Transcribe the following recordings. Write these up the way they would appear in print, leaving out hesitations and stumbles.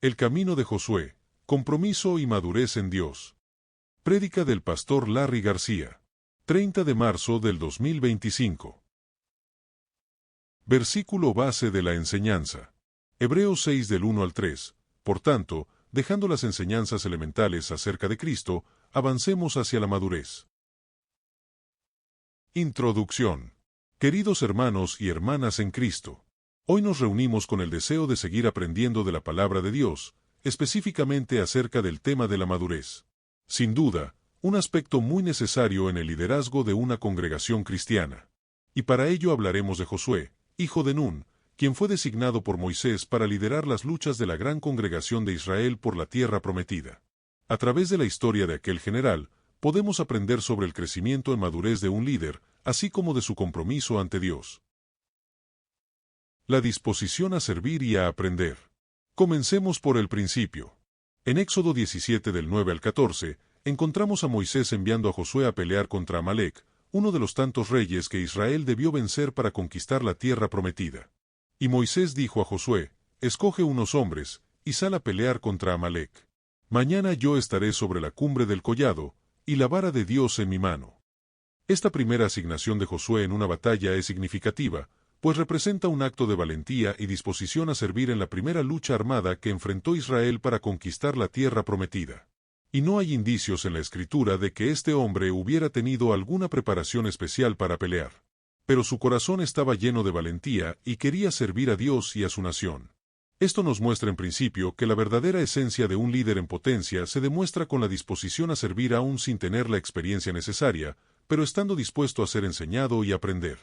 El camino de Josué, compromiso y madurez en Dios. Prédica del pastor Larry García. 30 de marzo del 2025. Versículo base de la enseñanza. Hebreos 6 del 1 al 3. Por tanto, dejando las enseñanzas elementales acerca de Cristo, avancemos hacia la madurez. Introducción. Queridos hermanos y hermanas en Cristo, hoy nos reunimos con el deseo de seguir aprendiendo de la palabra de Dios, específicamente acerca del tema de la madurez. Sin duda, un aspecto muy necesario en el liderazgo de una congregación cristiana. Y para ello hablaremos de Josué, hijo de Nun, quien fue designado por Moisés para liderar las luchas de la gran congregación de Israel por la tierra prometida. A través de la historia de aquel general, podemos aprender sobre el crecimiento en madurez de un líder, así como de su compromiso ante Dios. La disposición a servir y a aprender. Comencemos por el principio. En Éxodo 17 del 9 al 14, encontramos a Moisés enviando a Josué a pelear contra Amalec, uno de los tantos reyes que Israel debió vencer para conquistar la tierra prometida. Y Moisés dijo a Josué: escoge unos hombres, y sal a pelear contra Amalec. Mañana yo estaré sobre la cumbre del collado, y la vara de Dios en mi mano. Esta primera asignación de Josué en una batalla es significativa, pues representa un acto de valentía y disposición a servir en la primera lucha armada que enfrentó Israel para conquistar la tierra prometida. Y no hay indicios en la Escritura de que este hombre hubiera tenido alguna preparación especial para pelear. Pero su corazón estaba lleno de valentía y quería servir a Dios y a su nación. Esto nos muestra en principio que la verdadera esencia de un líder en potencia se demuestra con la disposición a servir aún sin tener la experiencia necesaria, pero estando dispuesto a ser enseñado y aprender.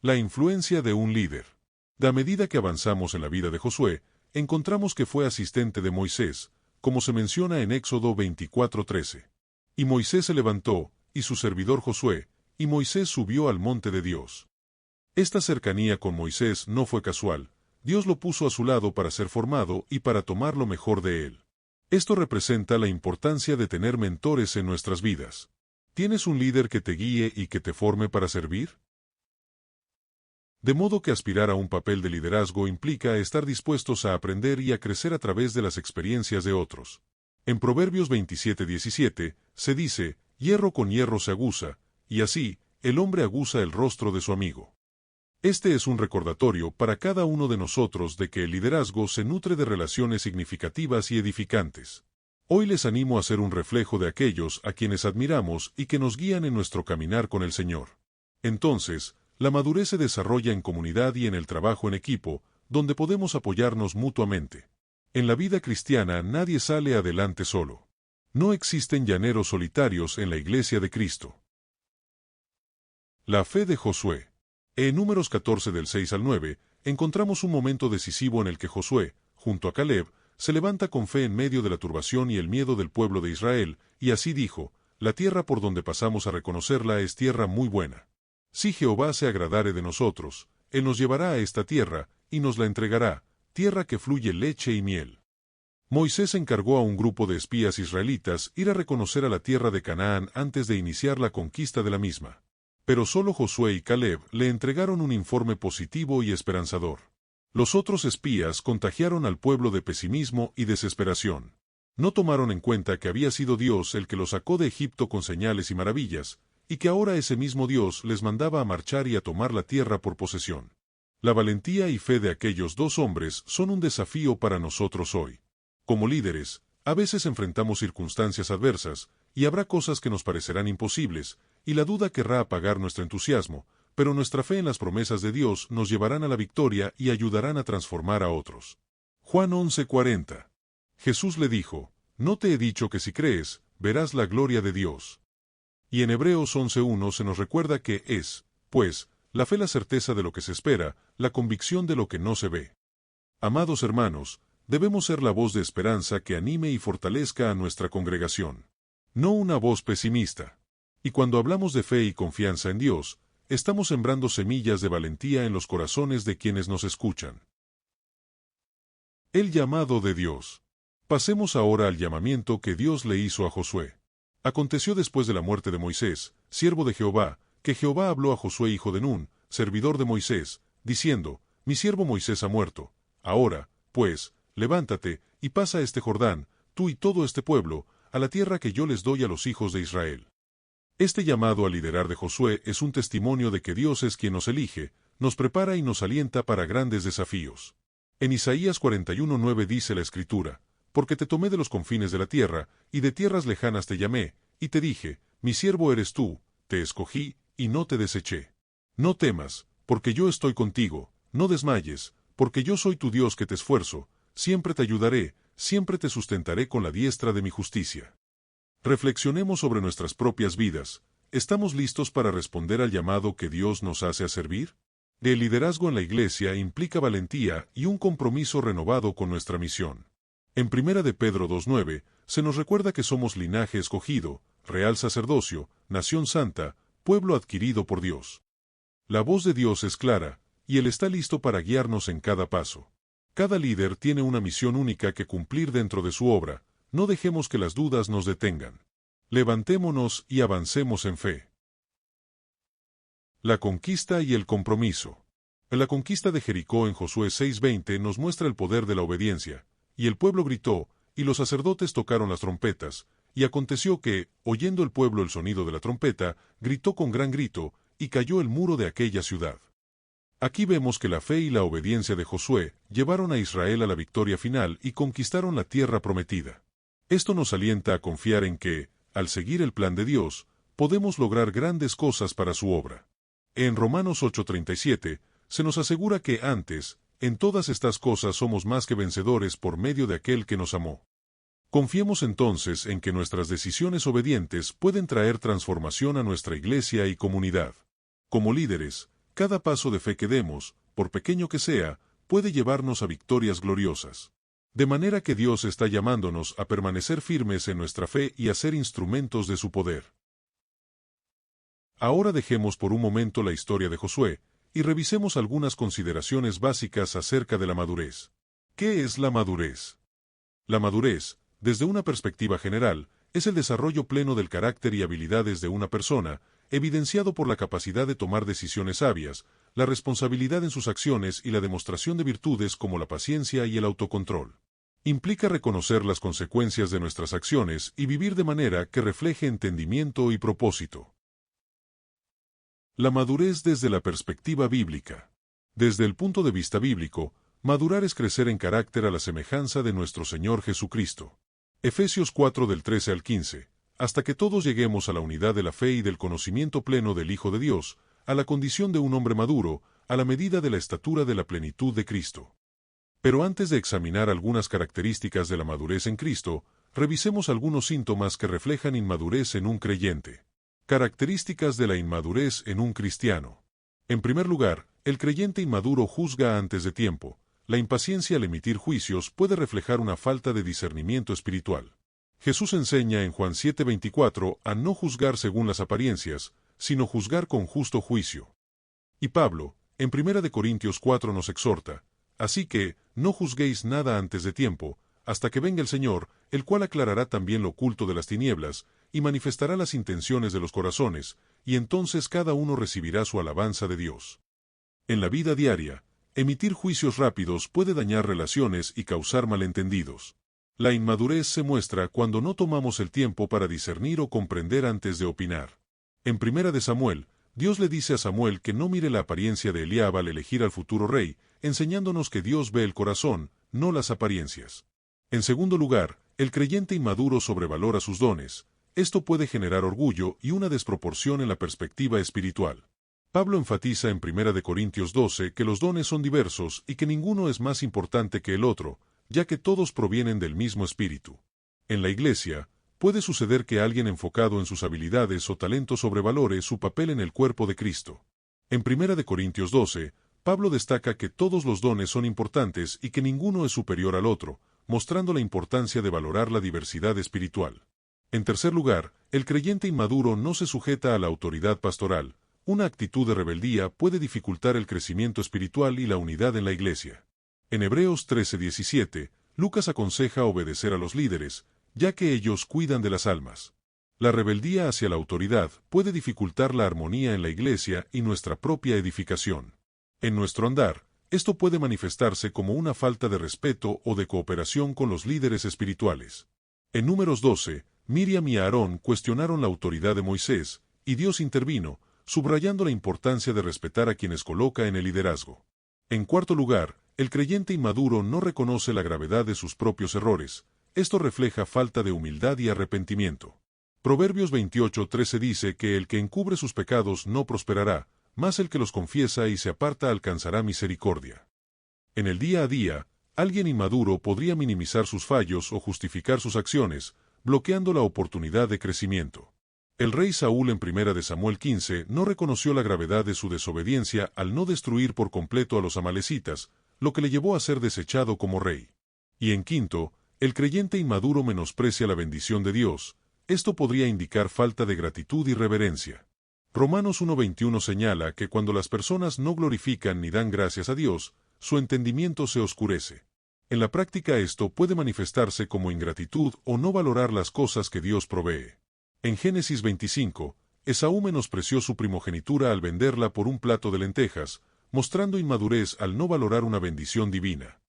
La influencia de un líder. A medida que avanzamos en la vida de Josué, encontramos que fue asistente de Moisés, como se menciona en Éxodo 24:13. Y Moisés se levantó, y su servidor Josué, y Moisés subió al monte de Dios. Esta cercanía con Moisés no fue casual. Dios lo puso a su lado para ser formado y para tomar lo mejor de él. Esto representa la importancia de tener mentores en nuestras vidas. ¿Tienes un líder que te guíe y que te forme para servir? De modo que aspirar a un papel de liderazgo implica estar dispuestos a aprender y a crecer a través de las experiencias de otros. En Proverbios 27:17, se dice: hierro con hierro se aguza, y así, el hombre aguza el rostro de su amigo. Este es un recordatorio para cada uno de nosotros de que el liderazgo se nutre de relaciones significativas y edificantes. Hoy les animo a ser un reflejo de aquellos a quienes admiramos y que nos guían en nuestro caminar con el Señor. Entonces, la madurez se desarrolla en comunidad y en el trabajo en equipo, donde podemos apoyarnos mutuamente. En la vida cristiana nadie sale adelante solo. No existen llaneros solitarios en la Iglesia de Cristo. La fe de Josué. En Números 14 del 6 al 9, encontramos un momento decisivo en el que Josué, junto a Caleb, se levanta con fe en medio de la turbación y el miedo del pueblo de Israel, y así dijo: la tierra por donde pasamos a reconocerla es tierra muy buena. Si Jehová se agradare de nosotros, Él nos llevará a esta tierra, y nos la entregará, tierra que fluye leche y miel. Moisés encargó a un grupo de espías israelitas ir a reconocer a la tierra de Canaán antes de iniciar la conquista de la misma. Pero solo Josué y Caleb le entregaron un informe positivo y esperanzador. Los otros espías contagiaron al pueblo de pesimismo y desesperación. No tomaron en cuenta que había sido Dios el que los sacó de Egipto con señales y maravillas, y que ahora ese mismo Dios les mandaba a marchar y a tomar la tierra por posesión. La valentía y fe de aquellos dos hombres son un desafío para nosotros hoy. Como líderes, a veces enfrentamos circunstancias adversas, y habrá cosas que nos parecerán imposibles, y la duda querrá apagar nuestro entusiasmo, pero nuestra fe en las promesas de Dios nos llevarán a la victoria y ayudarán a transformar a otros. Juan 11:40. Jesús le dijo: no te he dicho que si crees, verás la gloria de Dios. Y en Hebreos 11:1 se nos recuerda que es, pues, la fe la certeza de lo que se espera, la convicción de lo que no se ve. Amados hermanos, debemos ser la voz de esperanza que anime y fortalezca a nuestra congregación. No una voz pesimista. Y cuando hablamos de fe y confianza en Dios, estamos sembrando semillas de valentía en los corazones de quienes nos escuchan. El llamado de Dios. Pasemos ahora al llamamiento que Dios le hizo a Josué. Aconteció después de la muerte de Moisés, siervo de Jehová, que Jehová habló a Josué hijo de Nun, servidor de Moisés, diciendo: mi siervo Moisés ha muerto. Ahora, pues, levántate, y pasa este Jordán, tú y todo este pueblo, a la tierra que yo les doy a los hijos de Israel. Este llamado a liderar de Josué es un testimonio de que Dios es quien nos elige, nos prepara y nos alienta para grandes desafíos. En Isaías 41:9 dice la Escritura: porque te tomé de los confines de la tierra, y de tierras lejanas te llamé, y te dije, mi siervo eres tú, te escogí, y no te deseché. No temas, porque yo estoy contigo, no desmayes, porque yo soy tu Dios que te esfuerzo, siempre te ayudaré, siempre te sustentaré con la diestra de mi justicia. Reflexionemos sobre nuestras propias vidas. ¿Estamos listos para responder al llamado que Dios nos hace a servir? El liderazgo en la Iglesia implica valentía y un compromiso renovado con nuestra misión. En 1 de Pedro 2:9, se nos recuerda que somos linaje escogido, real sacerdocio, nación santa, pueblo adquirido por Dios. La voz de Dios es clara, y Él está listo para guiarnos en cada paso. Cada líder tiene una misión única que cumplir dentro de su obra. No dejemos que las dudas nos detengan. Levantémonos y avancemos en fe. La conquista y el compromiso. La conquista de Jericó en Josué 6:20 nos muestra el poder de la obediencia. Y el pueblo gritó, y los sacerdotes tocaron las trompetas, y aconteció que, oyendo el pueblo el sonido de la trompeta, gritó con gran grito, y cayó el muro de aquella ciudad. Aquí vemos que la fe y la obediencia de Josué llevaron a Israel a la victoria final y conquistaron la tierra prometida. Esto nos alienta a confiar en que, al seguir el plan de Dios, podemos lograr grandes cosas para su obra. En Romanos 8:37, se nos asegura que antes, en todas estas cosas somos más que vencedores por medio de aquel que nos amó. Confiemos entonces en que nuestras decisiones obedientes pueden traer transformación a nuestra iglesia y comunidad. Como líderes, cada paso de fe que demos, por pequeño que sea, puede llevarnos a victorias gloriosas. De manera que Dios está llamándonos a permanecer firmes en nuestra fe y a ser instrumentos de su poder. Ahora dejemos por un momento la historia de Josué, y revisemos algunas consideraciones básicas acerca de la madurez. ¿Qué es la madurez? La madurez, desde una perspectiva general, es el desarrollo pleno del carácter y habilidades de una persona, evidenciado por la capacidad de tomar decisiones sabias, la responsabilidad en sus acciones y la demostración de virtudes como la paciencia y el autocontrol. Implica reconocer las consecuencias de nuestras acciones y vivir de manera que refleje entendimiento y propósito. La madurez desde la perspectiva bíblica. Desde el punto de vista bíblico, madurar es crecer en carácter a la semejanza de nuestro Señor Jesucristo. Efesios 4 del 13 al 15, hasta que todos lleguemos a la unidad de la fe y del conocimiento pleno del Hijo de Dios, a la condición de un hombre maduro, a la medida de la estatura de la plenitud de Cristo. Pero antes de examinar algunas características de la madurez en Cristo, revisemos algunos síntomas que reflejan inmadurez en un creyente. Características de la inmadurez en un cristiano. En primer lugar, el creyente inmaduro juzga antes de tiempo. La impaciencia al emitir juicios puede reflejar una falta de discernimiento espiritual. Jesús enseña en Juan 7:24 a no juzgar según las apariencias, sino juzgar con justo juicio. Y Pablo, en 1 Corintios 4 nos exhorta, así que, no juzguéis nada antes de tiempo, hasta que venga el Señor, el cual aclarará también lo oculto de las tinieblas, y manifestará las intenciones de los corazones, y entonces cada uno recibirá su alabanza de Dios. En la vida diaria, emitir juicios rápidos puede dañar relaciones y causar malentendidos. La inmadurez se muestra cuando no tomamos el tiempo para discernir o comprender antes de opinar. En 1 de Samuel, Dios le dice a Samuel que no mire la apariencia de Eliab al elegir al futuro rey, enseñándonos que Dios ve el corazón, no las apariencias. En segundo lugar, el creyente inmaduro sobrevalora sus dones. Esto puede generar orgullo y una desproporción en la perspectiva espiritual. Pablo enfatiza en 1 Corintios 12 que los dones son diversos y que ninguno es más importante que el otro, ya que todos provienen del mismo espíritu. En la iglesia, puede suceder que alguien enfocado en sus habilidades o talentos sobrevalore su papel en el cuerpo de Cristo. En 1 Corintios 12, Pablo destaca que todos los dones son importantes y que ninguno es superior al otro, mostrando la importancia de valorar la diversidad espiritual. En tercer lugar, el creyente inmaduro no se sujeta a la autoridad pastoral. Una actitud de rebeldía puede dificultar el crecimiento espiritual y la unidad en la iglesia. En Hebreos 13:17, Lucas aconseja obedecer a los líderes, ya que ellos cuidan de las almas. La rebeldía hacia la autoridad puede dificultar la armonía en la iglesia y nuestra propia edificación. En nuestro andar, Esto puede manifestarse como una falta de respeto o de cooperación con los líderes espirituales. En Números 12, Miriam y Aarón cuestionaron la autoridad de Moisés, y Dios intervino, subrayando la importancia de respetar a quienes coloca en el liderazgo. En cuarto lugar, el creyente inmaduro no reconoce la gravedad de sus propios errores. Esto refleja falta de humildad y arrepentimiento. Proverbios 28:13 dice que el que encubre sus pecados no prosperará, mas el que los confiesa y se aparta alcanzará misericordia. En el día a día, alguien inmaduro podría minimizar sus fallos o justificar sus acciones, bloqueando la oportunidad de crecimiento. El rey Saúl en 1 de Samuel 15 no reconoció la gravedad de su desobediencia al no destruir por completo a los amalecitas, lo que le llevó a ser desechado como rey. Y en quinto, el creyente inmaduro menosprecia la bendición de Dios. Esto podría indicar falta de gratitud y reverencia. Romanos 1:21 señala que cuando las personas no glorifican ni dan gracias a Dios, su entendimiento se oscurece. En la práctica esto puede manifestarse como ingratitud o no valorar las cosas que Dios provee. En Génesis 25, Esaú menospreció su primogenitura al venderla por un plato de lentejas, mostrando inmadurez al no valorar una bendición divina.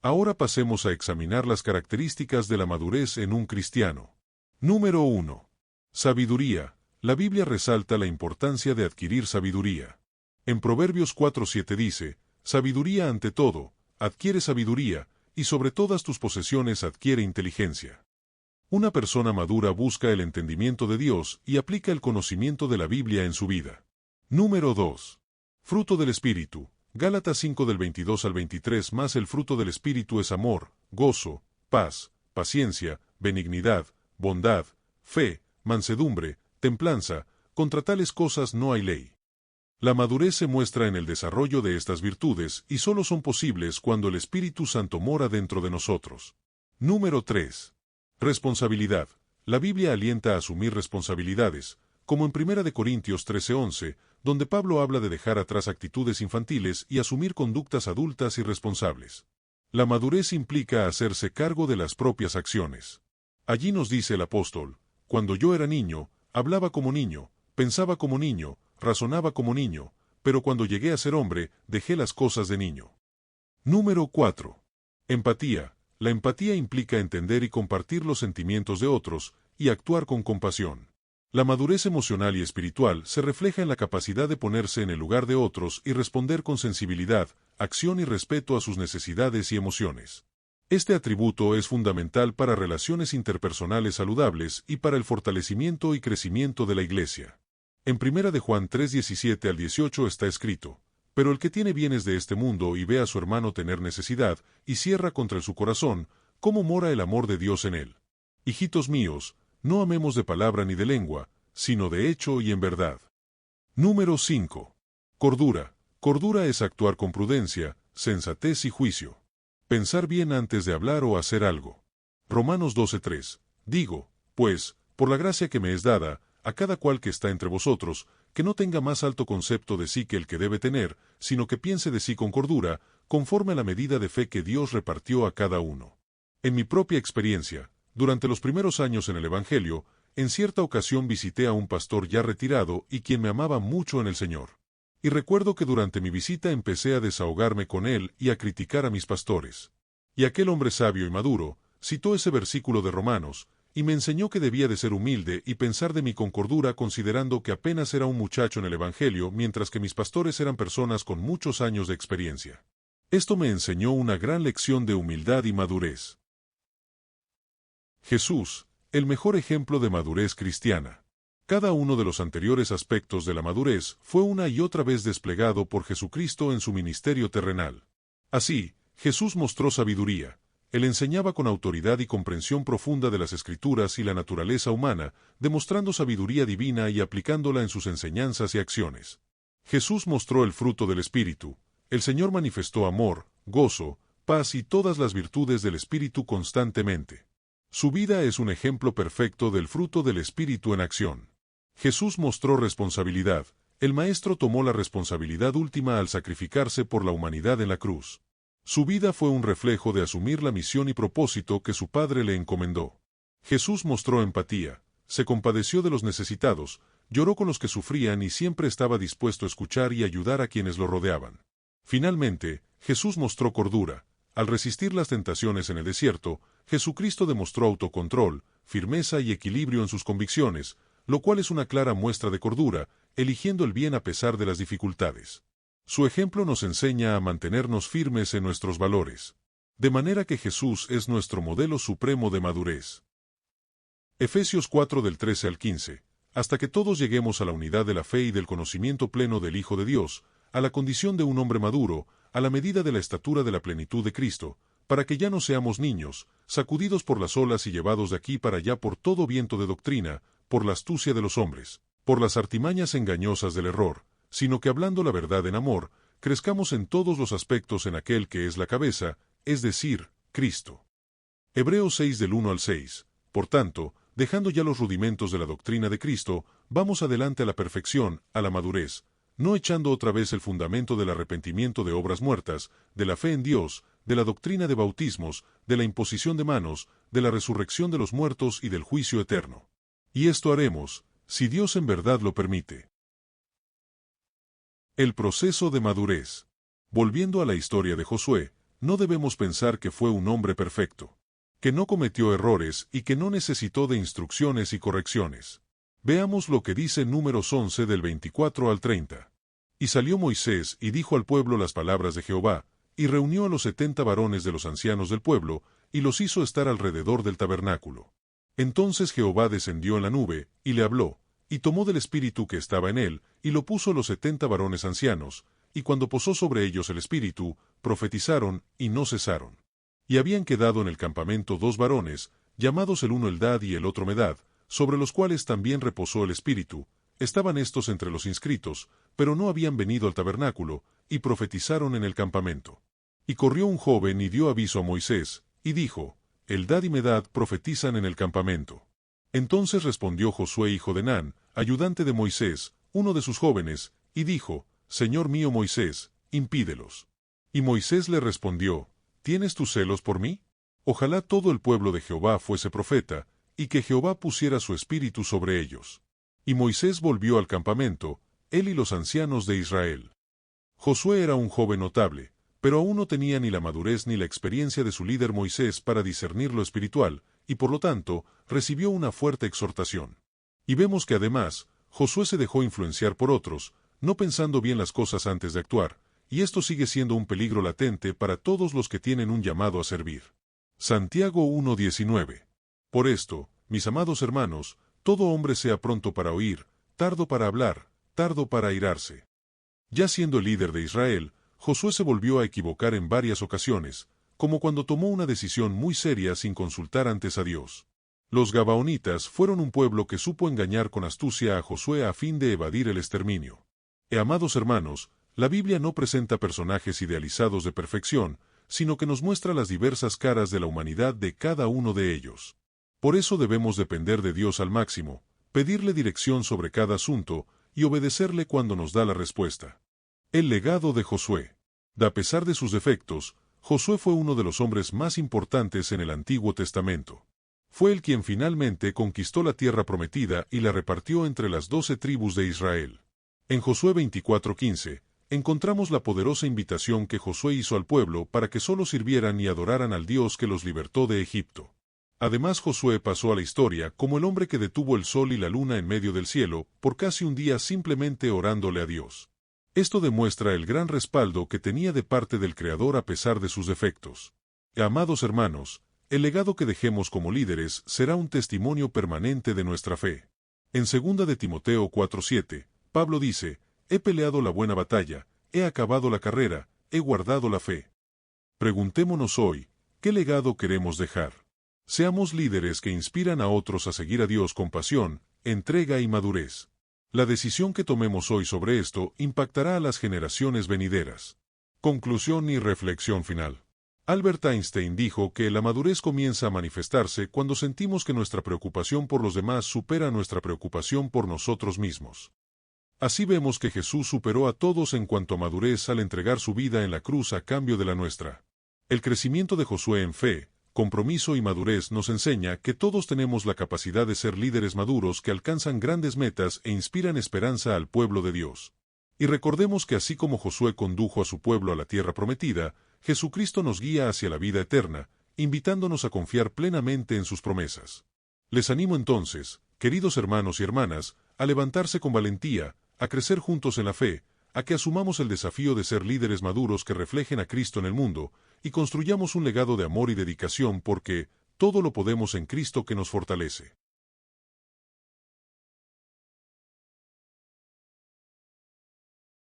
Ahora pasemos a examinar las características de la madurez en un cristiano. Número 1. Sabiduría. La Biblia resalta la importancia de adquirir sabiduría. En Proverbios 4:7 dice, sabiduría ante todo, adquiere sabiduría, y sobre todas tus posesiones adquiere inteligencia. Una persona madura busca el entendimiento de Dios y aplica el conocimiento de la Biblia en su vida. Número 2. Fruto del Espíritu. Gálatas 5 del 22 al 23. Más el fruto del Espíritu es amor, gozo, paz, paciencia, benignidad, bondad, fe, mansedumbre, templanza. Contra tales cosas no hay ley. La madurez se muestra en el desarrollo de estas virtudes y solo son posibles cuando el Espíritu Santo mora dentro de nosotros. Número 3. Responsabilidad. La Biblia alienta a asumir responsabilidades, como en 1 Corintios 13:11, donde Pablo habla de dejar atrás actitudes infantiles y asumir conductas adultas y responsables. La madurez implica hacerse cargo de las propias acciones. Allí nos dice el apóstol, cuando yo era niño, hablaba como niño, pensaba como niño, razonaba como niño, pero cuando llegué a ser hombre, dejé las cosas de niño. Número 4. Empatía. La empatía implica entender y compartir los sentimientos de otros, y actuar con compasión. La madurez emocional y espiritual se refleja en la capacidad de ponerse en el lugar de otros y responder con sensibilidad, acción y respeto a sus necesidades y emociones. Este atributo es fundamental para relaciones interpersonales saludables y para el fortalecimiento y crecimiento de la Iglesia. En 1 de Juan 3:17 al 18 está escrito, pero el que tiene bienes de este mundo y ve a su hermano tener necesidad, y cierra contra su corazón, ¿cómo mora el amor de Dios en él? Hijitos míos, no amemos de palabra ni de lengua, sino de hecho y en verdad. Número 5. Cordura. Cordura es actuar con prudencia, sensatez y juicio. Pensar bien antes de hablar o hacer algo. Romanos 12:3. Digo, pues, por la gracia que me es dada, a cada cual que está entre vosotros, que no tenga más alto concepto de sí que el que debe tener, sino que piense de sí con cordura, conforme a la medida de fe que Dios repartió a cada uno. En mi propia experiencia, durante los primeros años en el Evangelio, en cierta ocasión visité a un pastor ya retirado y quien me amaba mucho en el Señor. Y recuerdo que durante mi visita empecé a desahogarme con él y a criticar a mis pastores. Y aquel hombre sabio y maduro citó ese versículo de Romanos, y me enseñó que debía de ser humilde y pensar de mí con cordura considerando que apenas era un muchacho en el Evangelio mientras que mis pastores eran personas con muchos años de experiencia. Esto me enseñó una gran lección de humildad y madurez. Jesús, el mejor ejemplo de madurez cristiana. Cada uno de los anteriores aspectos de la madurez fue una y otra vez desplegado por Jesucristo en su ministerio terrenal. Así, Jesús mostró sabiduría. Él enseñaba con autoridad y comprensión profunda de las Escrituras y la naturaleza humana, demostrando sabiduría divina y aplicándola en sus enseñanzas y acciones. Jesús mostró el fruto del Espíritu. El Señor manifestó amor, gozo, paz y todas las virtudes del Espíritu constantemente. Su vida es un ejemplo perfecto del fruto del Espíritu en acción. Jesús mostró responsabilidad. El Maestro tomó la responsabilidad última al sacrificarse por la humanidad en la cruz. Su vida fue un reflejo de asumir la misión y propósito que su Padre le encomendó. Jesús mostró empatía, se compadeció de los necesitados, lloró con los que sufrían y siempre estaba dispuesto a escuchar y ayudar a quienes lo rodeaban. Finalmente, Jesús mostró cordura. Al resistir las tentaciones en el desierto, Jesucristo demostró autocontrol, firmeza y equilibrio en sus convicciones, lo cual es una clara muestra de cordura, eligiendo el bien a pesar de las dificultades. Su ejemplo nos enseña a mantenernos firmes en nuestros valores. De manera que Jesús es nuestro modelo supremo de madurez. Efesios 4 del 13 al 15. Hasta que todos lleguemos a la unidad de la fe y del conocimiento pleno del Hijo de Dios, a la condición de un hombre maduro, a la medida de la estatura de la plenitud de Cristo, para que ya no seamos niños, sacudidos por las olas y llevados de aquí para allá por todo viento de doctrina, por la astucia de los hombres, por las artimañas engañosas del error, sino que hablando la verdad en amor, crezcamos en todos los aspectos en aquel que es la cabeza, es decir, Cristo. Hebreos 6 del 1 al 6. Por tanto, dejando ya los rudimentos de la doctrina de Cristo, vamos adelante a la perfección, a la madurez, no echando otra vez el fundamento del arrepentimiento de obras muertas, de la fe en Dios, de la doctrina de bautismos, de la imposición de manos, de la resurrección de los muertos y del juicio eterno. Y esto haremos, si Dios en verdad lo permite. El proceso de madurez. Volviendo a la historia de Josué, no debemos pensar que fue un hombre perfecto, que no cometió errores y que no necesitó de instrucciones y correcciones. Veamos lo que dice Números 11 del 24 al 30. Y salió Moisés y dijo al pueblo las palabras de Jehová, y reunió a los 70 varones de los ancianos del pueblo, y los hizo estar alrededor del tabernáculo. Entonces Jehová descendió en la nube, y le habló, y tomó del espíritu que estaba en él, y lo puso los 70 varones ancianos, y cuando posó sobre ellos el espíritu, profetizaron, y no cesaron. Y habían quedado en el campamento 2 varones, llamados el uno Eldad y el otro Medad, sobre los cuales también reposó el espíritu. Estaban estos entre los inscritos, pero no habían venido al tabernáculo, y profetizaron en el campamento. Y corrió un joven y dio aviso a Moisés, y dijo, Eldad y Medad profetizan en el campamento. Entonces respondió Josué hijo de Nun, ayudante de Moisés, uno de sus jóvenes, y dijo, Señor mío Moisés, impídelos. Y Moisés le respondió, ¿tienes tus celos por mí? Ojalá todo el pueblo de Jehová fuese profeta, y que Jehová pusiera su espíritu sobre ellos. Y Moisés volvió al campamento, él y los ancianos de Israel. Josué era un joven notable, pero aún no tenía ni la madurez ni la experiencia de su líder Moisés para discernir lo espiritual, y por lo tanto, recibió una fuerte exhortación. Y vemos que además, Josué se dejó influenciar por otros, no pensando bien las cosas antes de actuar, y esto sigue siendo un peligro latente para todos los que tienen un llamado a servir. Santiago 1:19. Por esto, mis amados hermanos, todo hombre sea pronto para oír, tardo para hablar, tardo para airarse. Ya siendo el líder de Israel, Josué se volvió a equivocar en varias ocasiones, como cuando tomó una decisión muy seria sin consultar antes a Dios. Los gabaonitas fueron un pueblo que supo engañar con astucia a Josué a fin de evadir el exterminio. Amados hermanos, la Biblia no presenta personajes idealizados de perfección, sino que nos muestra las diversas caras de la humanidad de cada uno de ellos. Por eso debemos depender de Dios al máximo, pedirle dirección sobre cada asunto, y obedecerle cuando nos da la respuesta. El legado de Josué. A pesar de sus defectos, Josué fue uno de los hombres más importantes en el Antiguo Testamento. Fue él quien finalmente conquistó la tierra prometida y la repartió entre las 12 tribus de Israel. En Josué 24:15, encontramos la poderosa invitación que Josué hizo al pueblo para que solo sirvieran y adoraran al Dios que los libertó de Egipto. Además, Josué pasó a la historia como el hombre que detuvo el sol y la luna en medio del cielo por casi un día simplemente orándole a Dios. Esto demuestra el gran respaldo que tenía de parte del Creador a pesar de sus defectos. Amados hermanos, el legado que dejemos como líderes será un testimonio permanente de nuestra fe. En 2 de Timoteo 4:7, Pablo dice, he peleado la buena batalla, he acabado la carrera, he guardado la fe. Preguntémonos hoy, ¿qué legado queremos dejar? Seamos líderes que inspiran a otros a seguir a Dios con pasión, entrega y madurez. La decisión que tomemos hoy sobre esto impactará a las generaciones venideras. Conclusión y reflexión final. Albert Einstein dijo que la madurez comienza a manifestarse cuando sentimos que nuestra preocupación por los demás supera nuestra preocupación por nosotros mismos. Así vemos que Jesús superó a todos en cuanto a madurez al entregar su vida en la cruz a cambio de la nuestra. El crecimiento de Josué en fe, compromiso y madurez nos enseña que todos tenemos la capacidad de ser líderes maduros que alcanzan grandes metas e inspiran esperanza al pueblo de Dios. Y recordemos que así como Josué condujo a su pueblo a la tierra prometida, Jesucristo nos guía hacia la vida eterna, invitándonos a confiar plenamente en sus promesas. Les animo entonces, queridos hermanos y hermanas, a levantarse con valentía, a crecer juntos en la fe, a que asumamos el desafío de ser líderes maduros que reflejen a Cristo en el mundo, y construyamos un legado de amor y dedicación porque todo lo podemos en Cristo que nos fortalece.